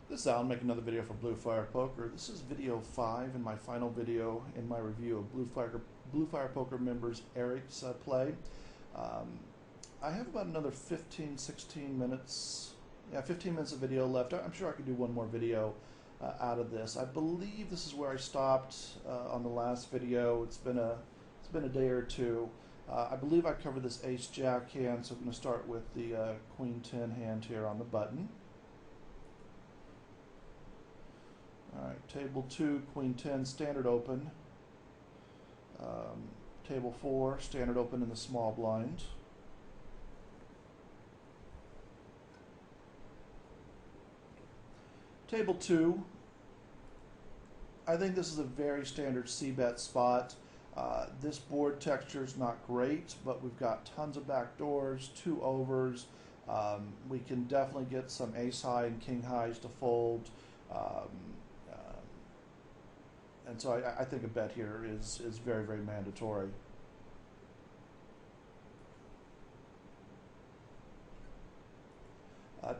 This is Alan, making another video for BluefirePoker. This is video 5 and my final video in my review of BluefirePoker members Eric's play. I have about another 16 minutes, 15 minutes of video left. I'm sure I could do one more video out of this. I believe this is where I stopped on the last video. It's been a day or two. I believe I covered this ace-jack hand, so I'm going to start with the queen-10 hand here on the button. Alright, table 2, queen-10, standard open. Table 4, standard open in the small blind. Table 2, I think this is a very standard c-bet spot. This board texture is not great, but we've got tons of backdoors, 2 overs. We can definitely get some ace-high and king-highs to fold. And so I think a bet here is very, very mandatory.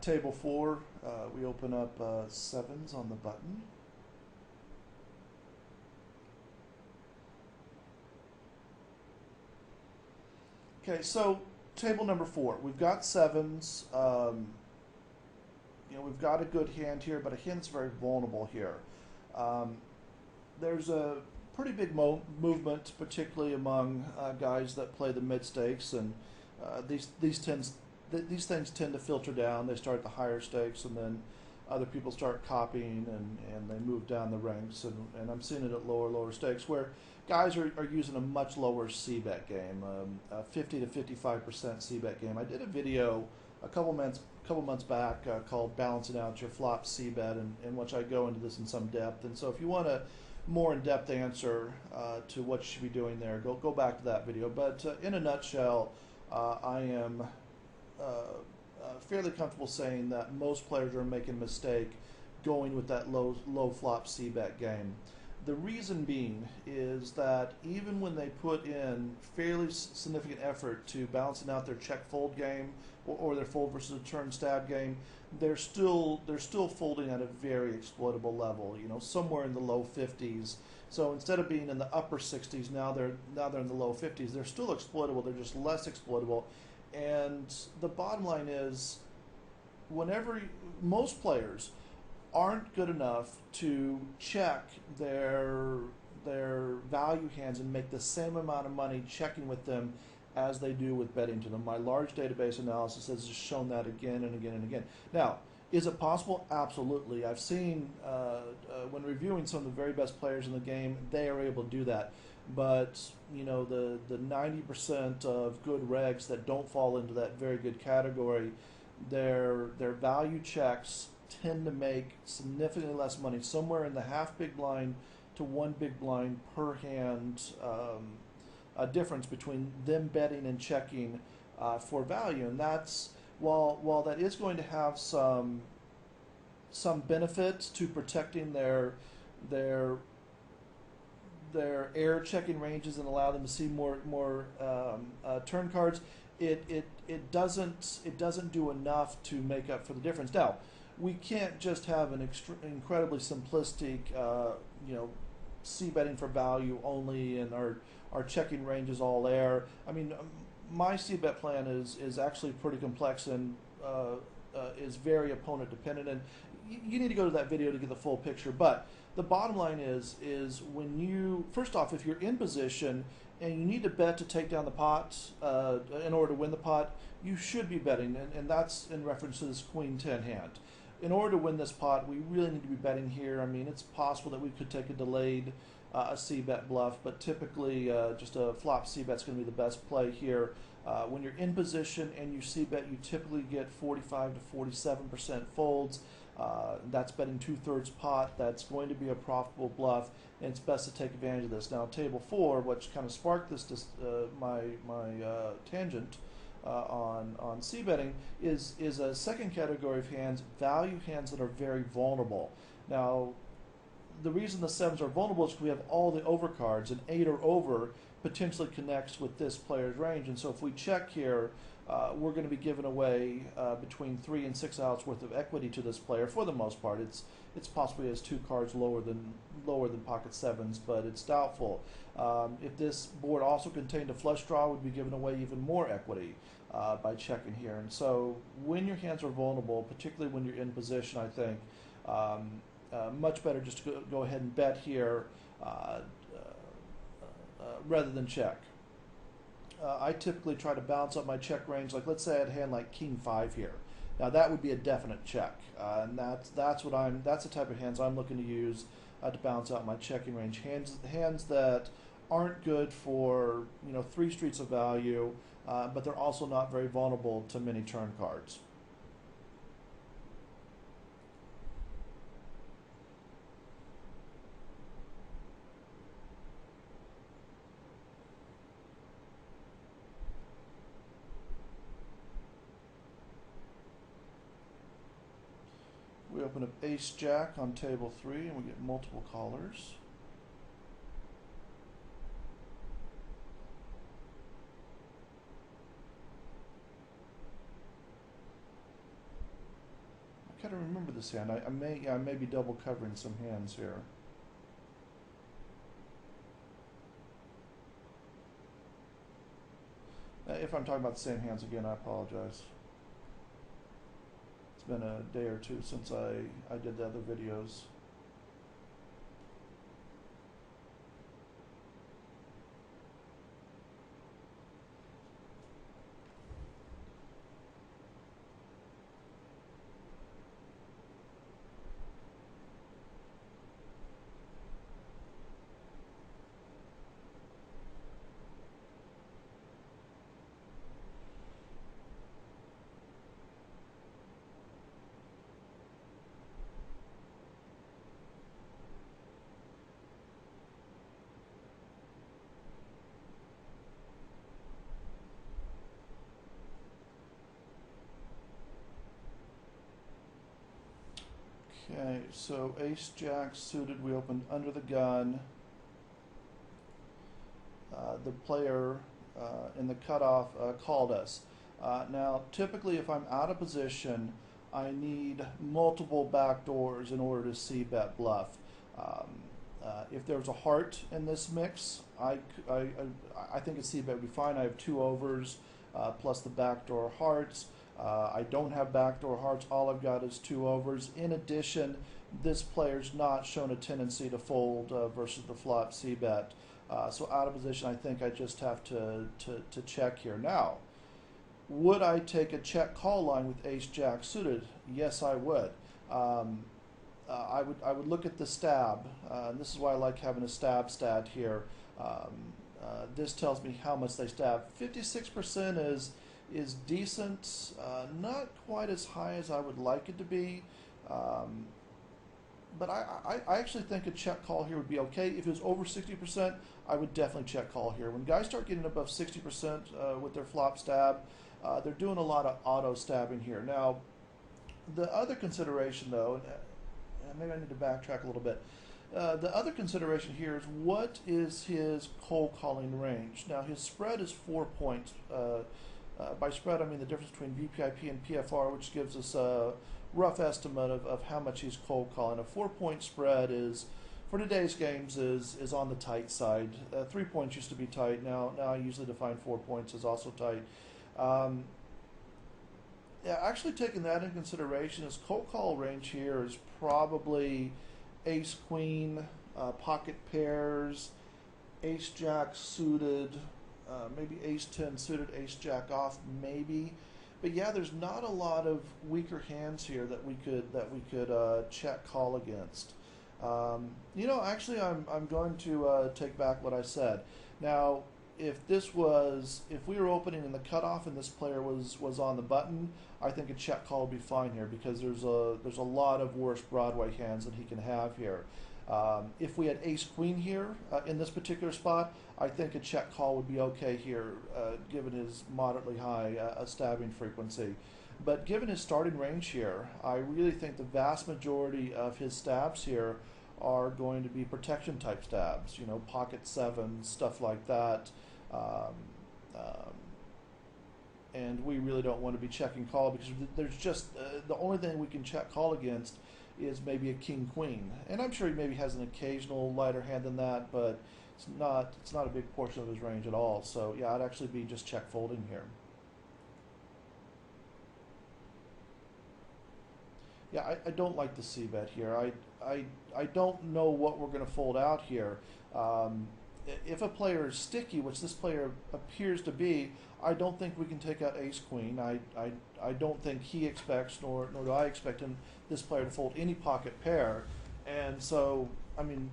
Table 4, we open up sevens on the button. Okay, so table number 4, we've got sevens. We've got a good hand here, but a hand that's very vulnerable here. There's a pretty big movement, particularly among guys that play the mid stakes, and these things tend to filter down. They start at the higher stakes, and then other people start copying, and they move down the ranks. And I'm seeing it at lower stakes, where guys are using a much lower c-bet game, a 50 to 55% c-bet game. I did a video a couple months back called "Balancing Out Your Flop C-Bet," in which I go into this in some depth. And so if you want a more in-depth answer to what you should be doing there, go back to that video. But in a nutshell, I am fairly comfortable saying that most players are making a mistake going with that low flop c-bet game. The reason being is that even when they put in fairly significant effort to balancing out their check-fold game or their fold versus a turn stab game, they're still folding at a very exploitable level. Somewhere in the low 50s. So instead of being in the upper 60s, now they're in the low 50s. They're still exploitable. They're just less exploitable. And the bottom line is, most players aren't good enough to check their value hands and make the same amount of money checking with them as they do with betting to them. My large database analysis has just shown that again and again and again. Now, is it possible? Absolutely. I've seen when reviewing some of the very best players in the game, they are able to do that. But the 90% of good regs that don't fall into that very good category, their value checks tend to make significantly less money, somewhere in the half big blind to 1 big blind per hand a difference between them betting and checking for value. And that's, while that is going to have some benefit to protecting their error checking ranges and allow them to see more turn cards, it doesn't do enough to make up for the difference. Now, we can't just have an incredibly simplistic c-betting for value only, and our checking range is all air. I mean, my c-bet plan is actually pretty complex and is very opponent dependent, and you need to go to that video to get the full picture. But the bottom line is when you, first off, if you're in position and you need to bet to take down the pot in order to win the pot, you should be betting, and that's in reference to this queen-10 hand. In order to win this pot, we really need to be betting here. I mean, it's possible that we could take a delayed a c-bet bluff, but typically just a flop c-bet is going to be the best play here. When you're in position and you c-bet, you typically get 45 to 47% folds. That's betting 2/3 pot. That's going to be a profitable bluff, and it's best to take advantage of this. Now, table 4, which kind of sparked this my tangent on c-betting, is a second category of hands, value hands that are very vulnerable. Now, the reason the sevens are vulnerable is because we have all the overcards, and 8 or over potentially connects with this player's range. And so if we check here, we're going to be giving away between 3 and 6 outs worth of equity to this player for the most part. It's possibly as 2 cards lower than pocket sevens, but it's doubtful. If this board also contained a flush draw, we'd be giving away even more equity by checking here. And so when your hands are vulnerable, particularly when you're in position, I think much better just to go ahead and bet here rather than check. I typically try to balance up my check range. Like, let's say I had a hand like King 5 here. Now that would be a definite check, and that's the type of hands I'm looking to use to balance out my checking range. Hands that aren't good for 3 streets of value, but they're also not very vulnerable to many turn cards. We open up Ace Jack on table 3 and we get multiple callers. I gotta remember this hand. I may be double covering some hands here. If I'm talking about the same hands again, I apologize. It's been a day or two since I did the other videos. Okay, so Ace Jack suited, we opened under the gun. The player in the cutoff called us. Now, typically if I'm out of position, I need multiple backdoors in order to see bet bluff. If there was a heart in this mix, I think a c-bet would be fine. I have 2 overs plus the backdoor hearts. I don't have backdoor hearts. All I've got is 2 overs. In addition, this player's not shown a tendency to fold versus the flop c-bet. So out of position, I think I just have to check here. Now, would I take a check call line with Ace Jack suited? Yes, I would. I would look at the stab. And this is why I like having a stab stat here. This tells me how much they stab. 56% is decent, not quite as high as I would like it to be, but I actually think a check call here would be okay. If it was over 60%, I would definitely check call here. When guys start getting above 60% with their flop stab, they're doing a lot of auto stabbing here. Now, the other consideration though, and maybe I need to backtrack a little bit, the other consideration here is what is his cold calling range. Now his spread is 4 points. By spread, I mean the difference between VPIP and PFR, which gives us a rough estimate of how much he's cold calling. A 4-point spread is, for today's games, is on the tight side. 3 points used to be tight. Now I usually define 4 points as also tight. Yeah, actually taking that into consideration, his cold call range here is probably Ace Queen, pocket pairs, Ace Jack suited. Maybe Ace 10 suited, Ace Jack off, maybe. But yeah, there's not a lot of weaker hands here that we could check call against. Actually, I'm going to take back what I said. Now, if we were opening in the cutoff and this player was on the button, I think a check call would be fine here because there's a lot of worse Broadway hands that he can have here. If we had Ace Queen here in this particular spot, I think a check call would be okay here, given his moderately high stabbing frequency. But given his starting range here, I really think the vast majority of his stabs here are going to be protection type stabs, pocket sevens, stuff like that. and we really don't want to be checking call because there's just the only thing we can check call against is maybe a king queen, and I'm sure he maybe has an occasional lighter hand than that, but it's not a big portion of his range at all. So yeah, I'd actually be just check folding here. Yeah, I don't like the C bet here. I don't know what we're going to fold out here. Um, if a player is sticky, which this player appears to be, I don't think we can take out ace queen. I don't think he expects, nor do I expect this player to fold any pocket pair. And so, I mean,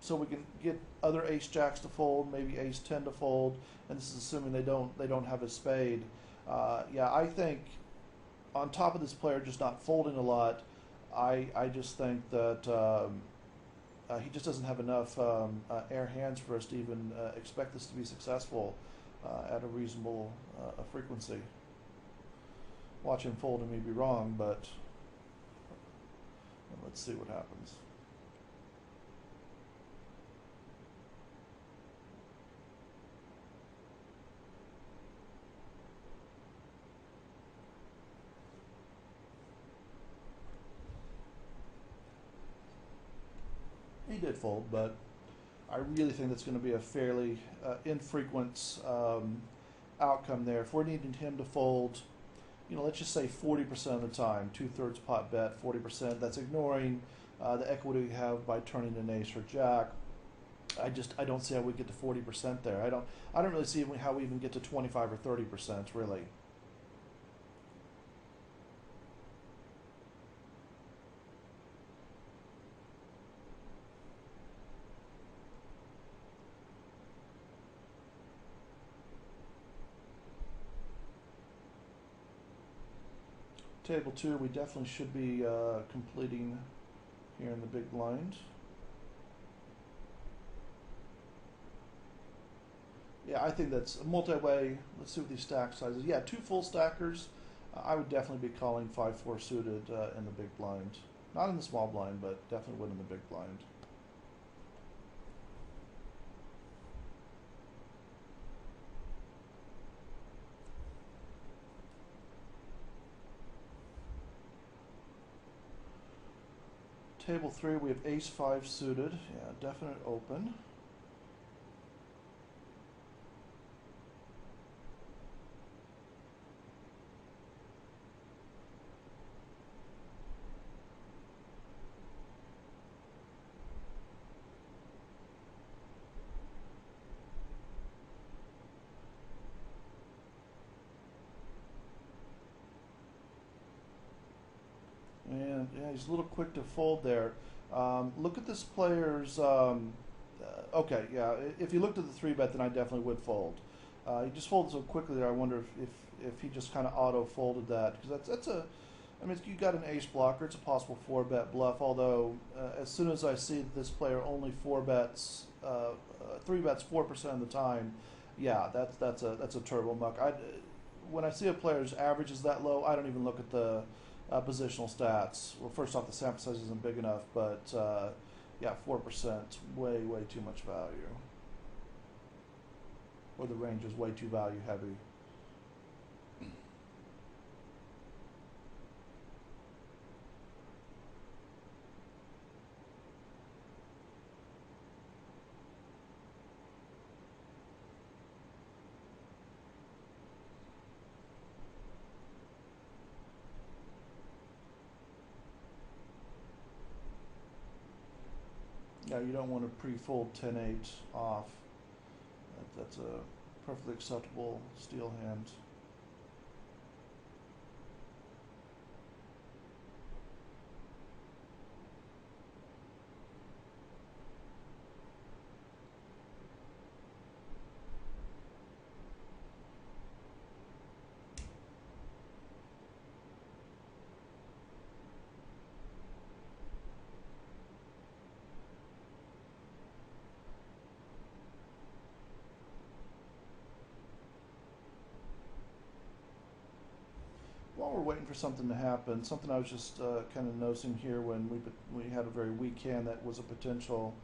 so we can get other ace jacks to fold, maybe ace 10 to fold, and this is assuming they don't have a spade. Yeah, I think on top of this player just not folding a lot, I just think that he just doesn't have enough air hands for us to even expect this to be successful at a reasonable frequency. Watch him fold and may be wrong, but let's see what happens. He did fold, but I really think that's going to be a fairly infrequent outcome there. If we're needing him to fold, let's just say 40% of the time, 2/3 pot bet, 40%. That's ignoring the equity we have by turning an ace or jack. I don't see how we get to 40% there. I don't really see how we even get to 25 or 30% really. Table 2, we definitely should be completing here in the big blind. Yeah, I think that's a multi-way. Let's see what these stack sizes. Yeah, 2 full stackers. I would definitely be calling 5-4 suited in the big blind. Not in the small blind, but definitely would in the big blind. Table 3, we have ace-5 suited. Yeah, definite open. And yeah, he's a little quick to fold there. Look at this player's. Okay, yeah. If you looked at the 3-bet, then I definitely would fold. He just folded so quickly there. I wonder if he just kind of auto folded that, because that's a. I mean, you got an ace blocker. It's a possible 4-bet bluff. Although as soon as I see that this player only 4-bets, 3-bets 4% of the time, yeah, that's a turbo muck. When I see a player's average is that low, I don't even look at the positional stats. Well, first off, the sample size isn't big enough, but yeah, 4%, way too much value, or the range is way too value heavy. Yeah, you don't want to pre-fold 10-8 off. That's a perfectly acceptable steal hand. While we're waiting for something to happen, something I was just kind of noticing here when we had a very weak hand that was a potential,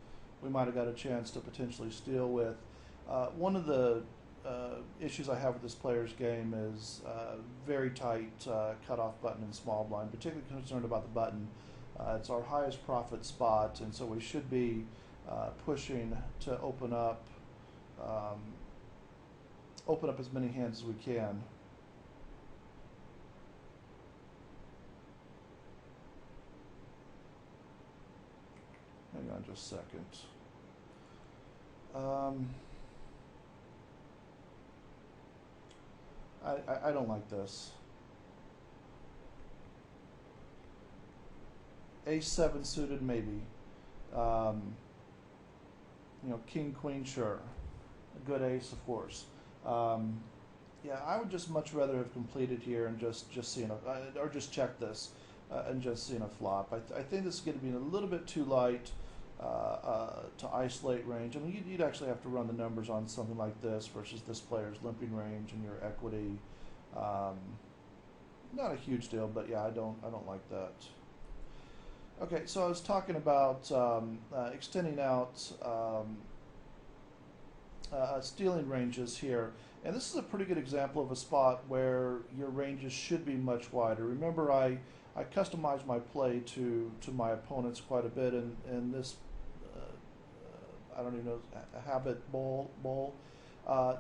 we might have got a chance to potentially steal with. One of the issues I have with this player's game is very tight cutoff button and small blind. Particularly concerned about the button. It's our highest profit spot, and so we should be pushing to open up as many hands as we can. Hang on just a second. I don't like this. Ace-7 suited, maybe. King, queen, sure. A good ace, of course. Yeah, I would just much rather have completed here and just seen or just check this and just seen a flop. I think this is going to be a little bit too light to isolate range. I mean, you'd actually have to run the numbers on something like this versus this player's limping range and your equity. Not a huge deal, but yeah, I don't like that. Okay, so I was talking about extending out stealing ranges here, and this is a pretty good example of a spot where your ranges should be much wider. Remember, I customized my play to my opponents quite a bit, and this I don't even know, habit bowl.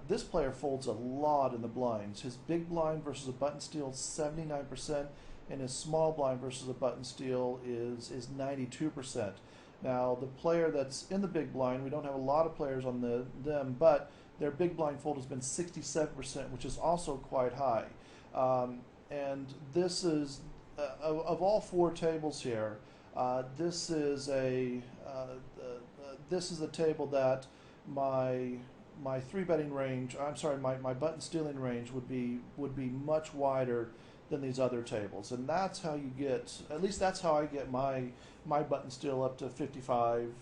This player folds a lot in the blinds. His big blind versus a button steal is 79%, and his small blind versus a button steal is 92%. Now, the player that's in the big blind, we don't have a lot of players on them, but their big blind fold has been 67%, which is also quite high. And this is, of all four tables here, this is a table that my three betting range, I'm sorry, my button stealing range would be much wider than these other tables, and that's how you get, at least that's how I get my button steal up to 55,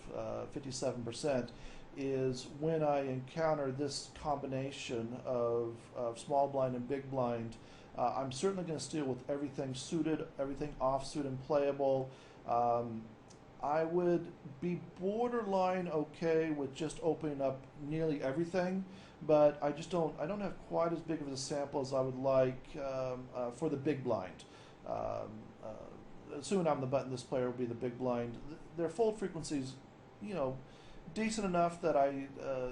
57%, is when I encounter this combination of small blind and big blind. I'm certainly going to steal with everything suited, everything offsuit and playable. I would be borderline okay with just opening up nearly everything, but I don't have quite as big of a sample as I would like for the big blind. Assuming I'm the button, this player will be the big blind. Their fold frequencies, decent enough that I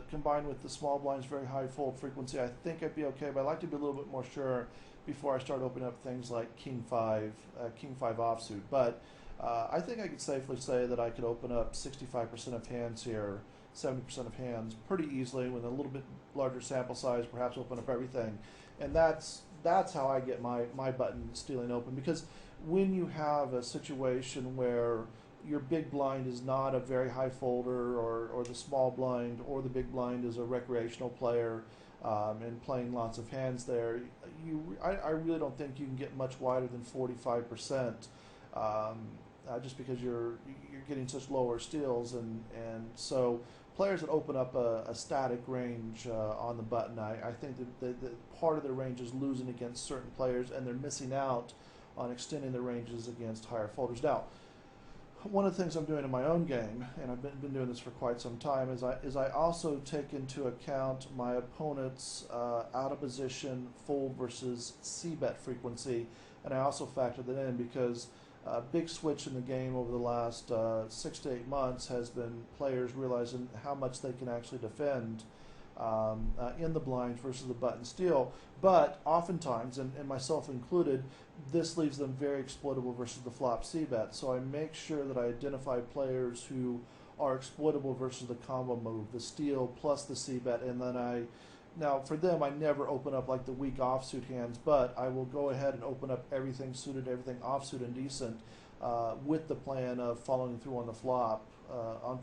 combined with the small blind's very high fold frequency, I think I'd be okay, but I'd like to be a little bit more sure before I start opening up things like King 5 offsuit. But I think I could safely say that I could open up 65% of hands here, 70% of hands pretty easily with a little bit larger sample size, perhaps open up everything. And that's how I get my button stealing open, because when you have a situation where your big blind is not a very high folder, or the small blind or the big blind is a recreational player and playing lots of hands there, I really don't think you can get much wider than 45%. Just because you're getting such lower steals, and so players that open up a static range on the button, I think that part of their range is losing against certain players, and they're missing out on extending the ranges against higher folders. Now, one of the things I'm doing in my own game, and I've been doing this for quite some time, is I also take into account my opponent's out of position fold versus c-bet frequency, and I also factor that in because a big switch in the game over the last 6 to 8 months has been players realizing how much they can actually defend in the blinds versus the button steal. But oftentimes, and myself included, this leaves them very exploitable versus the flop c-bet. So I make sure that I identify players who are exploitable versus the combo move, the steal plus the c-bet, and then now for them I never open up like the weak offsuit hands, but I will go ahead and open up everything suited, everything offsuit and decent, with the plan of following through on the flop,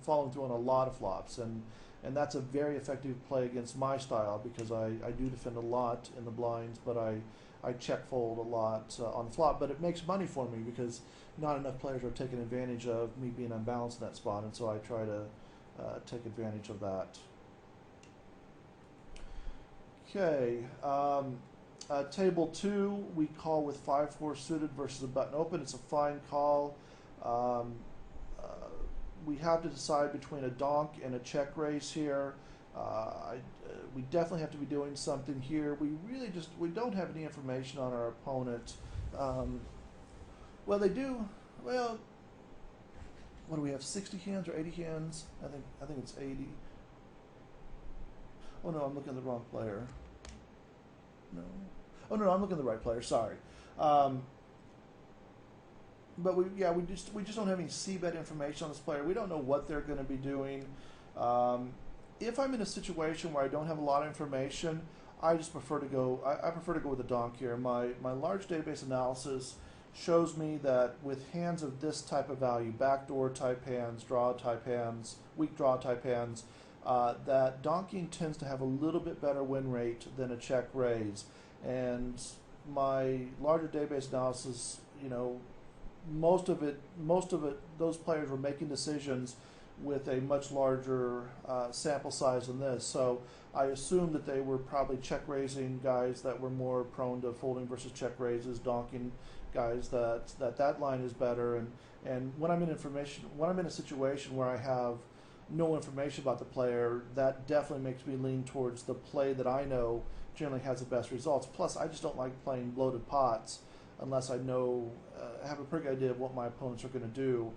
following through on a lot of flops, and that's a very effective play against my style, because I do defend a lot in the blinds, but I check fold a lot on the flop. But it makes money for me because not enough players are taking advantage of me being unbalanced in that spot, and so I try to take advantage of that. Okay, table 2, we call with 5-4 suited versus a button open. It's a fine call. We have to decide between a donk and a check raise here. We definitely have to be doing something here. We don't have any information on our opponent. Um, well, they do. Well, what do we have? 60 hands or 80 hands? I think it's 80. Oh no, I'm looking at the wrong player. No. Oh no, I'm looking at the right player. Sorry. Um, but we just don't have any c-bet information on this player. We don't know what they're going to be doing. Um, if I'm in a situation where I don't have a lot of information, I just prefer to go. I prefer to go with the donk here. My large database analysis shows me that with hands of this type of value, backdoor type hands, draw type hands, weak draw type hands, that donking tends to have a little bit better win rate than a check raise. And my larger database analysis, most of it, those players were making decisions with a much larger sample size than this. So I assumed that they were probably check raising guys that were more prone to folding versus check raises, donking guys that line is better. And when I'm in a situation where I have no information about the player, that definitely makes me lean towards the play that I know generally has the best results. Plus, I just don't like playing bloated pots unless I know, have a pretty good idea of what my opponents are going to do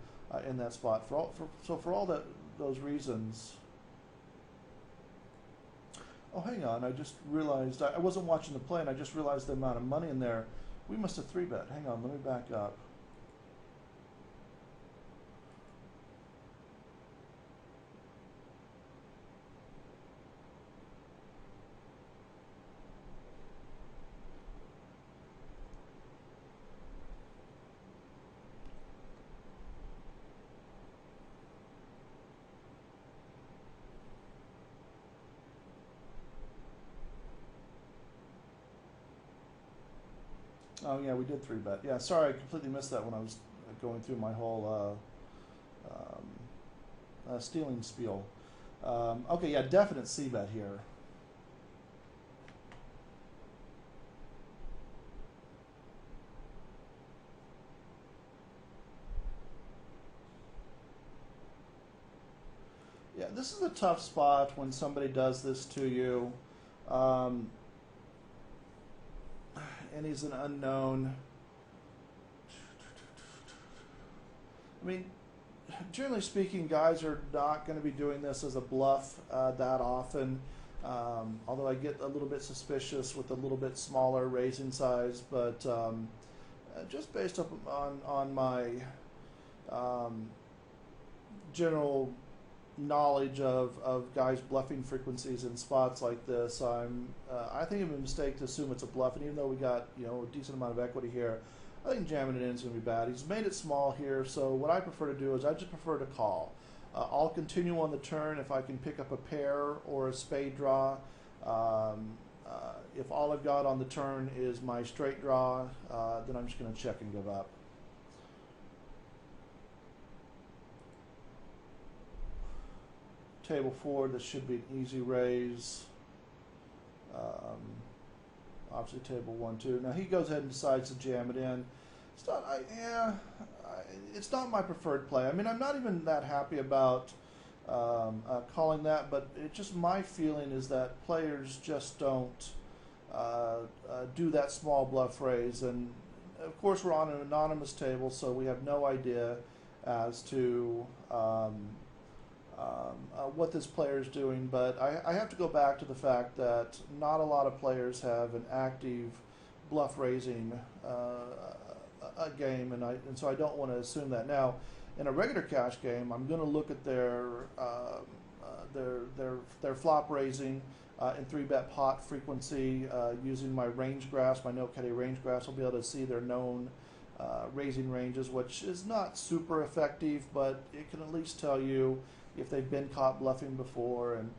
in that spot. For all those reasons. Oh, hang on! I just realized I wasn't watching the play, and I just realized the amount of money in there. We must have 3-bet. Hang on, let me back up. Oh yeah, we did 3-bet. Yeah, sorry, I completely missed that when I was going through my whole stealing spiel. Okay, yeah, definite c-bet here. Yeah, this is a tough spot when somebody does this to you. Um, and he's an unknown. I mean, generally speaking, guys are not going to be doing this as a bluff that often. Although I get a little bit suspicious with a little bit smaller raising size, but just based up on my general knowledge of guys bluffing frequencies in spots like this, I think it's a mistake to assume it's a bluff. And even though we got a decent amount of equity here, I think jamming it in is going to be bad. He's made it small here, so what I prefer to do is I just prefer to call. I'll continue on the turn if I can pick up a pair or a spade draw. If all I've got on the turn is my straight draw, then I'm just going to check and give up. Table 4, this should be an easy raise. Obviously table 1, 2. Now he goes ahead and decides to jam it in. It's not, it's not my preferred play. I mean, I'm not even that happy about calling that, but it's just my feeling is that players just don't do that small bluff raise. And of course, we're on an anonymous table, so we have no idea as to what this player is doing, but I have to go back to the fact that not a lot of players have an active bluff raising a game, and so I don't want to assume that. Now, in a regular cash game, I'm going to look at their flop raising in 3-bet pot frequency using my range graphs, my note caddy range graphs. I'll be able to see their known raising ranges, which is not super effective, but it can at least tell you if they've been caught bluffing before. And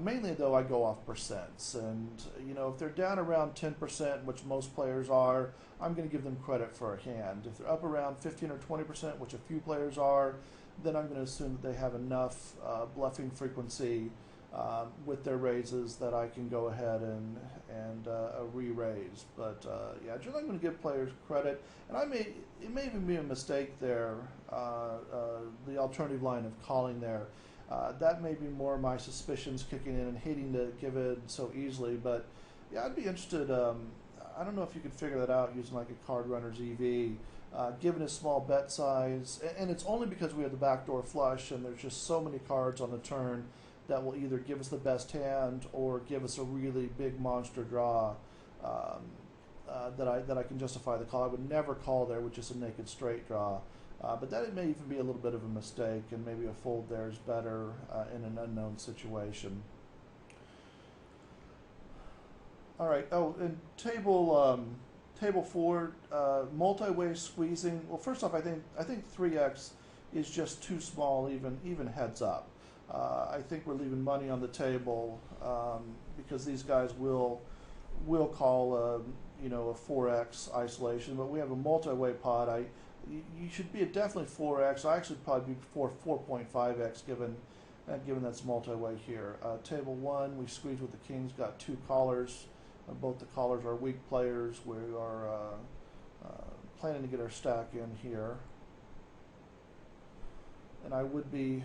mainly though, I go off percents, and if they're down around 10%, which most players are, I'm going to give them credit for a hand. If they're up around 15 or 20%, which a few players are, then I'm going to assume that they have enough bluffing frequency with their raises that I can go ahead and re-raise. But yeah, generally I'm going to give players credit, and it may even be a mistake there, the alternative line of calling there. That may be more my suspicions kicking in and hating to give in so easily, but yeah, I'd be interested. I don't know if you could figure that out using like a card runner's EV. Given his small bet size, and it's only because we have the backdoor flush, and there's just so many cards on the turn that will either give us the best hand or give us a really big monster draw, that I can justify the call. I would never call there with just a naked straight draw, but that may even be a little bit of a mistake, and maybe a fold there is better in an unknown situation. All right. Oh, and table four, multi-way squeezing. Well, first off, I think 3x is just too small, even heads up. I think we're leaving money on the table because these guys will call a 4x isolation, but we have a multi-way pot. You should be at definitely 4x. I actually probably be 4.5x given that's multi-way here. Table one, we squeeze with the kings. Got two callers. Both the callers are weak players. We are planning to get our stack in here. And I would be...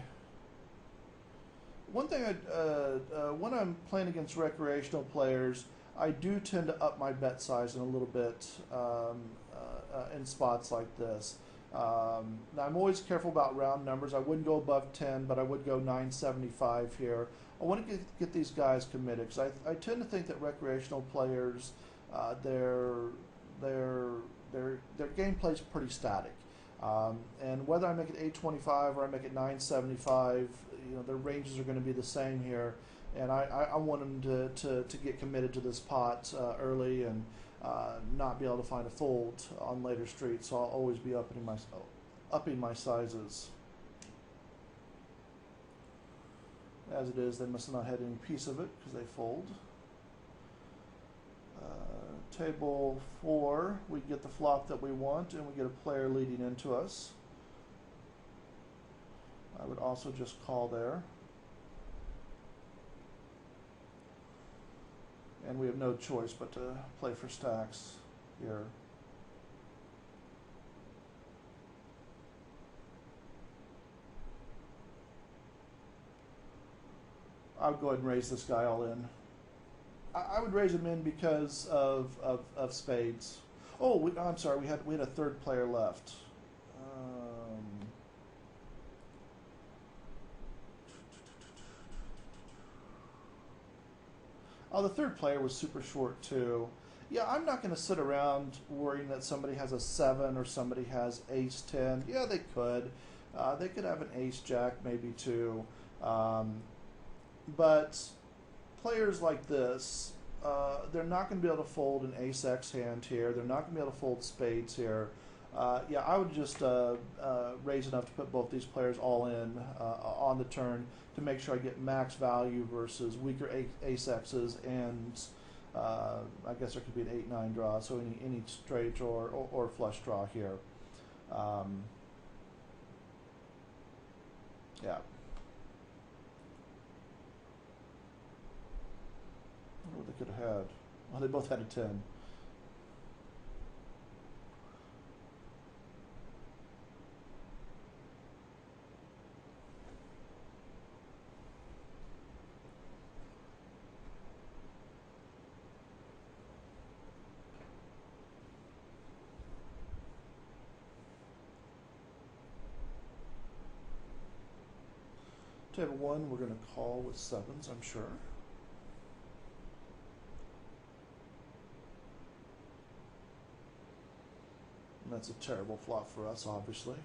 One thing, when I'm playing against recreational players, I do tend to up my bet size in a little bit in spots like this. Now I'm always careful about round numbers. I wouldn't go above 10, but I would go 975 here. I want to get these guys committed because I tend to think that recreational players, their gameplay is pretty static, and whether I make it 825 or I make it 975, their ranges are going to be the same here, and I want them to get committed to this pot early and not be able to find a fold on later streets. So I'll always be upping my sizes. As it is, they must have not had any piece of it because they fold. Table four, we get the flop that we want, and we get a player leading into us. I would also just call there. And we have no choice but to play for stacks here. I would go ahead and raise this guy all in. I would raise him in because of spades. Oh, I'm sorry. We had a third player left. Oh, the third player was super short too. Yeah, I'm not going to sit around worrying that somebody has a 7 or somebody has ace 10. Yeah, they could. They could have an ace jack, maybe too. But players like this, they're not going to be able to fold an ace-x hand here. They're not going to be able to fold spades here. Yeah, I would just raise enough to put both these players all in on the turn to make sure I get max value versus weaker ace-x's, and I guess there could be an 8-9 draw, so any straight or flush draw here. Yeah. I wonder what they could have had. Well, they both had a 10. Table one, we're going to call with 7s, I'm sure. And that's a terrible flop for us, obviously.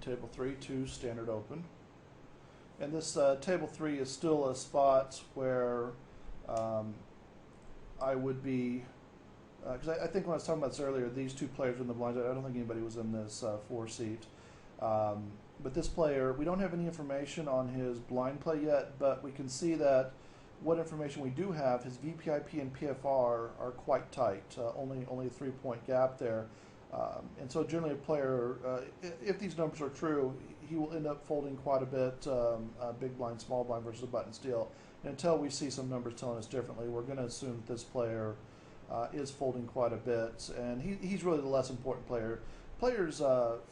Table 3, 2, standard open. And this table 3 is still a spot where I would be, because I think when I was talking about this earlier, these two players in the blinds, I don't think anybody was in this 4 seat. But this player, we don't have any information on his blind play yet, but we can see that what information we do have, his VPIP and PFR are quite tight, only a 3-point gap there. And so generally a player, if these numbers are true, he will end up folding quite a bit, big blind, small blind versus a button steal. And until we see some numbers telling us differently, we're going to assume that this player is folding quite a bit, and he's really the less important player. Players'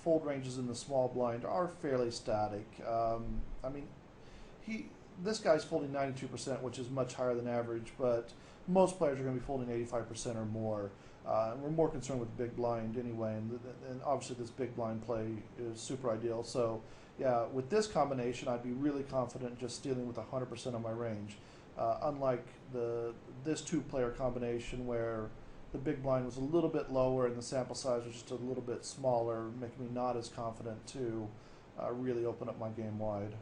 fold ranges in the small blind are fairly static. I mean, this guy's folding 92%, which is much higher than average, but most players are going to be folding 85% or more. We're more concerned with big blind anyway, and obviously this big blind play is super ideal. So, yeah, with this combination, I'd be really confident just stealing with 100% of my range. Unlike this two-player combination where the big blind was a little bit lower and the sample size was just a little bit smaller, making me not as confident to really open up my game wide.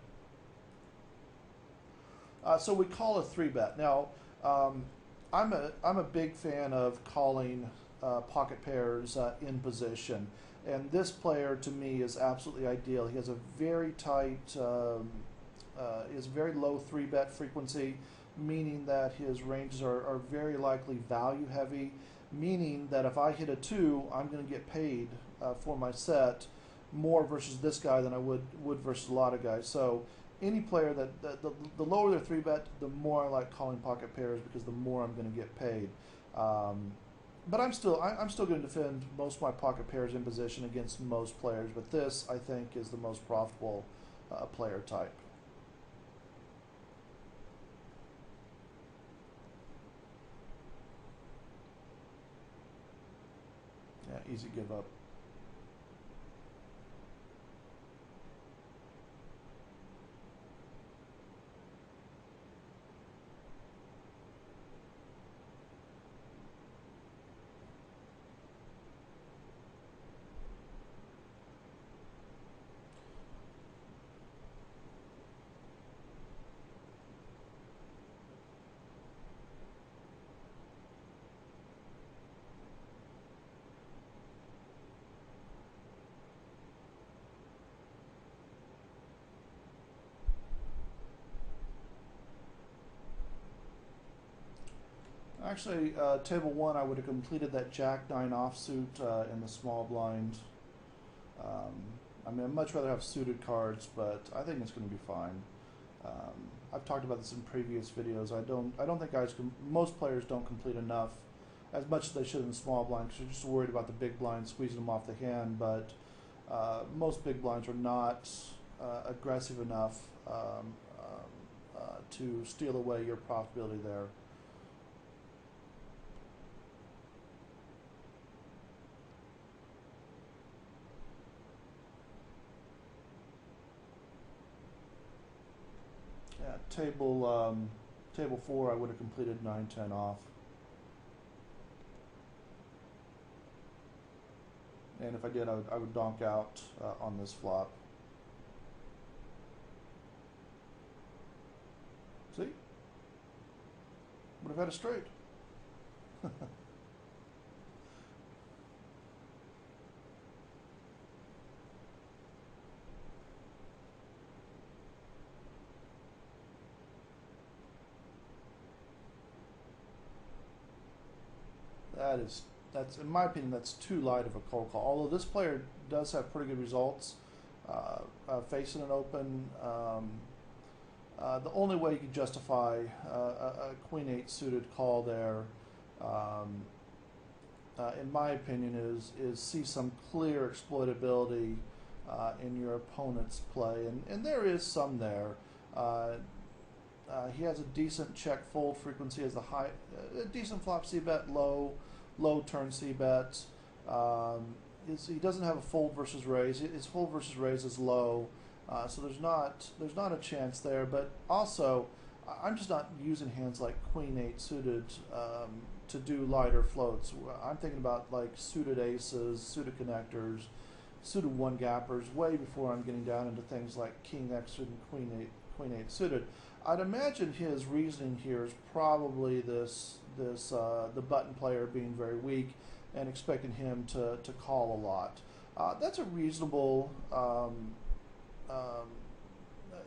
So we call a 3-bet. Now, I'm a big fan of calling pocket pairs in position, and this player to me is absolutely ideal. He has a very tight, is very low 3-bet frequency, meaning that his ranges are very likely value heavy, meaning that if I hit a 2, I'm going to get paid for my set more versus this guy than I would versus a lot of guys. So any player the lower their 3-bet, the more I like calling pocket pairs because the more I'm going to get paid. But I'm still going to defend most of my pocket pairs in position against most players. But this, I think, is the most profitable player type. Yeah, easy give up. Actually, table 1, I would have completed that Jack-9 offsuit in the small blind. I mean, I'd much rather have suited cards, but I think it's going to be fine. I've talked about this in previous videos. I don't think most players don't complete enough, as much as they should in the small blind, because they're just worried about the big blind squeezing them off the hand. But most big blinds are not aggressive enough to steal away your profitability there. Yeah, table 4, I would have completed 9-10 off. And if I did, I would donk out on this flop. See? Would have had a straight. That's in my opinion, that's too light of a cold call. Although this player does have pretty good results facing an open. The only way you can justify a Queen-8 suited call there, in my opinion, is see some clear exploitability in your opponent's play, and there is some there. He has a decent check fold frequency, has a decent flop C-bet, low turn C-bet. He doesn't have a fold versus raise. His fold versus raise is low, so there's not a chance there. But also, I'm just not using hands like Queen-8 suited to do lighter floats. I'm thinking about like suited aces, suited connectors, suited one-gappers, way before I'm getting down into things like King-X and Queen-8 suited. I'd imagine his reasoning here is probably the button player being very weak and expecting him to call a lot. That's a reasonable um,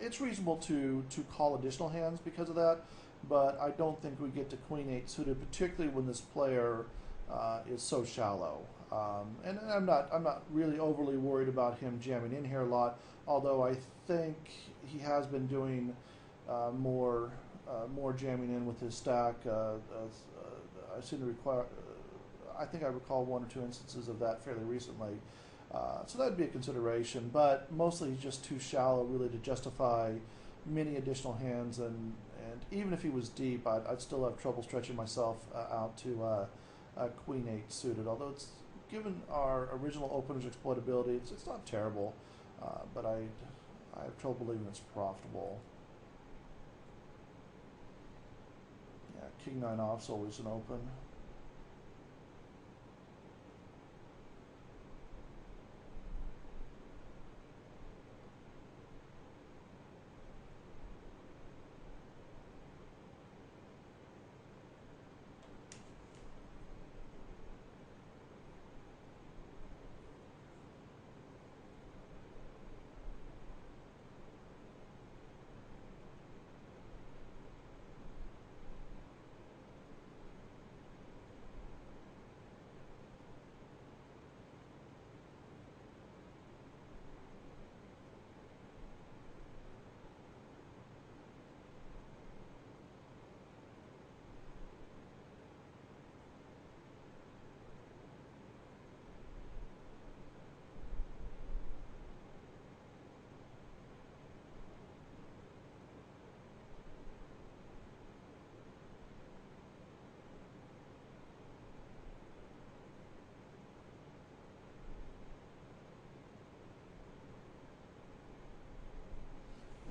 it's reasonable to call additional hands because of that, but I don't think we get to queen eight suited, particularly when this player is so shallow. And I'm not really overly worried about him jamming in here a lot, although I think he has been doing more jamming in with his stack. I seem to require. I think I recall one or two instances of that fairly recently. So that would be a consideration, but mostly he's just too shallow really to justify many additional hands, and even if he was deep, I'd still have trouble stretching myself out to queen eight suited, although it's given our original opener's exploitability, it's not terrible, but I have trouble believing it's profitable. Yeah, king nine off's always an open.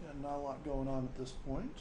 And not a lot going on at this point.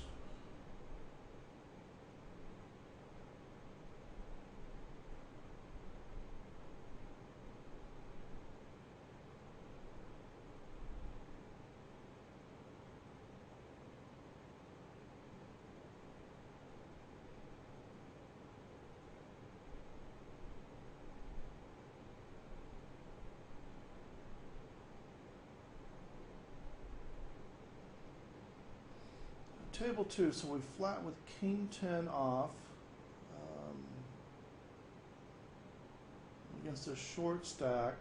Table two, so we flat with king 10 off against a short stack.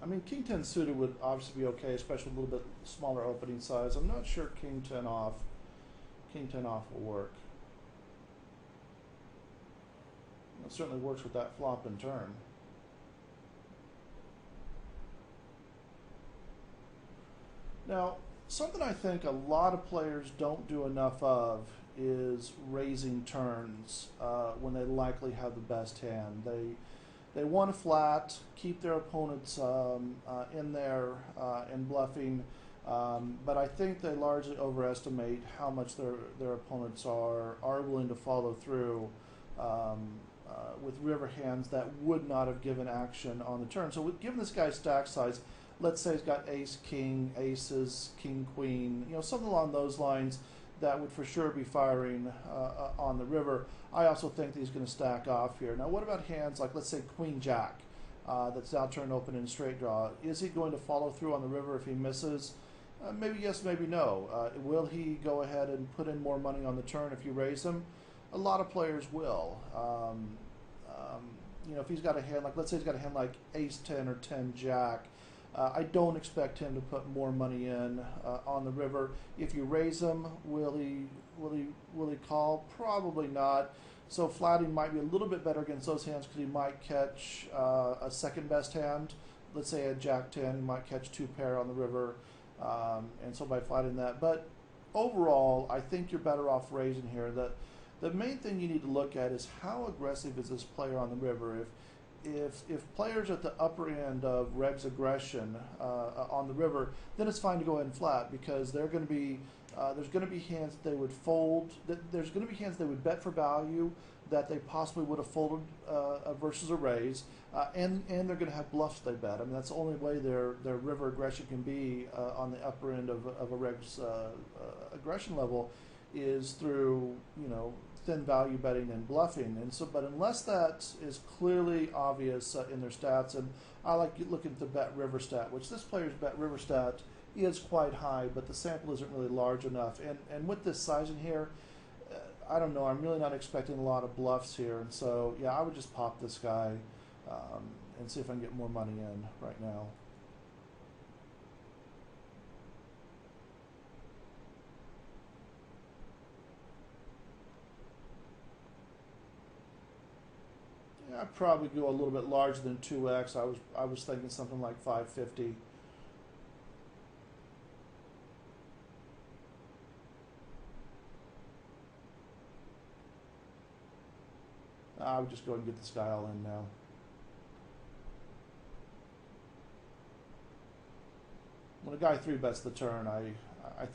I mean, king 10 suited would obviously be okay, especially with a little bit smaller opening size. I'm not sure king 10 off will work. It certainly works with that flop and turn. Now, something I think a lot of players don't do enough of is raising turns when they likely have the best hand. They want to flat, keep their opponents in there and bluffing, but I think they largely overestimate how much their opponents are willing to follow through with river hands that would not have given action on the turn. So given this guy's stack size, let's say he's got ace, king, aces, king, queen, something along those lines that would for sure be firing on the river. I also think that he's going to stack off here. Now, what about hands like, let's say, queen, jack, that's now turned open in straight draw? Is he going to follow through on the river if he misses? Maybe yes, maybe no. Will he go ahead and put in more money on the turn if you raise him? A lot of players will. If he's got a hand like, let's say he's got a hand like ace 10 or 10 jack, I don't expect him to put more money in on the river. If you raise him, will he call? Probably not. So flatting might be a little bit better against those hands because he might catch a second best hand. Let's say a jack 10, he might catch two pair on the river, and so by flatting that. But overall, I think you're better off raising here. The main thing you need to look at is how aggressive is this player on the river. If players at the upper end of Reg's aggression on the river, then it's fine to go ahead and flat because there's going to be hands that they would fold. There's going to be hands they would bet for value that they possibly would have folded versus a raise, and they're going to have bluffs they bet. I mean, that's the only way their river aggression can be on the upper end of a Reg's aggression level is through thin value betting and bluffing. And so, but unless that is clearly obvious in their stats, and I like looking at the bet river stat, which this player's bet river stat is quite high, but the sample isn't really large enough. And with this sizing here, I don't know. I'm really not expecting a lot of bluffs here, and so yeah, I would just pop this guy and see if I can get more money in right now. Yeah, I'd probably go a little bit larger than 2x. I was thinking something like 550. I would just go ahead and get this guy all in now. When a guy 3-bets the turn, I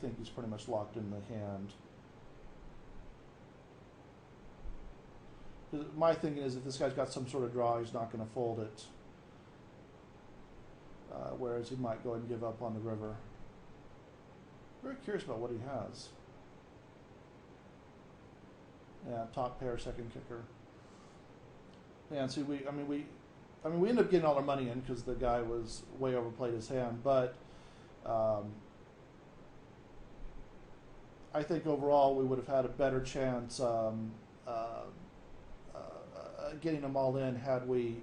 think he's pretty much locked in the hand. My thinking is if this guy's got some sort of draw, he's not going to fold it. Whereas he might go ahead and give up on the river. Very curious about what he has. Yeah, top pair, second kicker. Yeah, and see, we end up getting all our money in because the guy was way overplayed his hand, but I think overall we would have had a better chance getting them all in had we,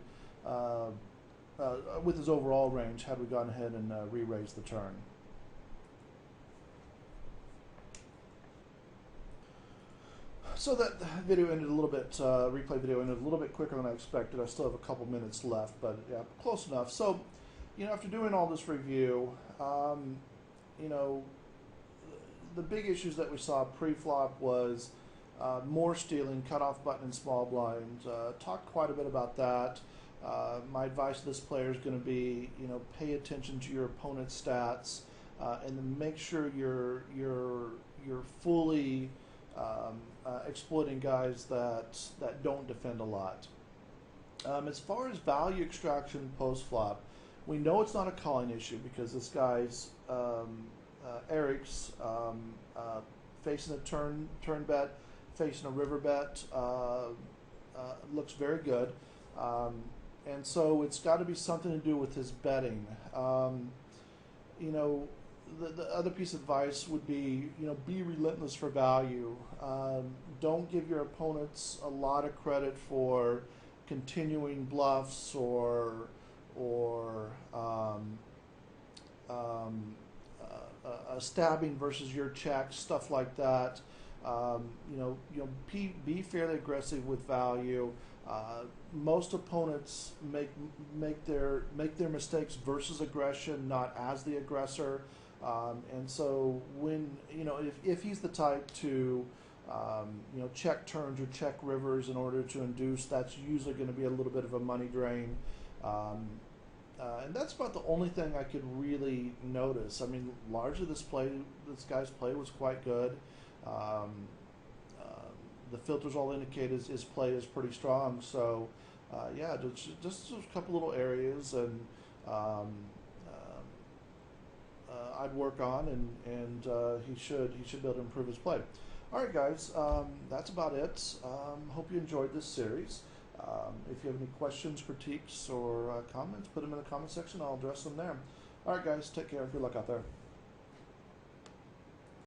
with his overall range, had we gone ahead and re-raised the turn. So that video ended a little bit, replay video ended a little bit quicker than I expected. I still have a couple minutes left, but yeah, close enough. So, you know, after doing all this review, you know, the big issues that we saw pre-flop was more stealing, cutoff button, and small blind. Talked quite a bit about that. My advice to this player is going to be, you know, pay attention to your opponent's stats, and then make sure you're fully exploiting guys that don't defend a lot. As far as value extraction post flop, we know it's not a calling issue because this guy's Eric's facing a turn bet, facing a river bet, looks very good, and so it's got to be something to do with his betting. You know, the other piece of advice would be, you know, be relentless for value. Don't give your opponents a lot of credit for continuing bluffs or stabbing versus your checks, stuff like that. You know, be fairly aggressive with value. Most opponents make their mistakes versus aggression, not as the aggressor. And so when, you know, if he's the type to you know, check turns or check rivers in order to induce, that's usually going to be a little bit of a money drain. And that's about the only thing I could really notice. I mean, largely this guy's play was quite good. The filters all indicate his play is pretty strong. So, yeah, just a couple little areas, and I'd work on, and he should be able to improve his play. All right, guys, that's about it. Hope you enjoyed this series. If you have any questions, critiques, or comments, put them in the comment section. I'll address them there. All right, guys, take care. Good luck out there.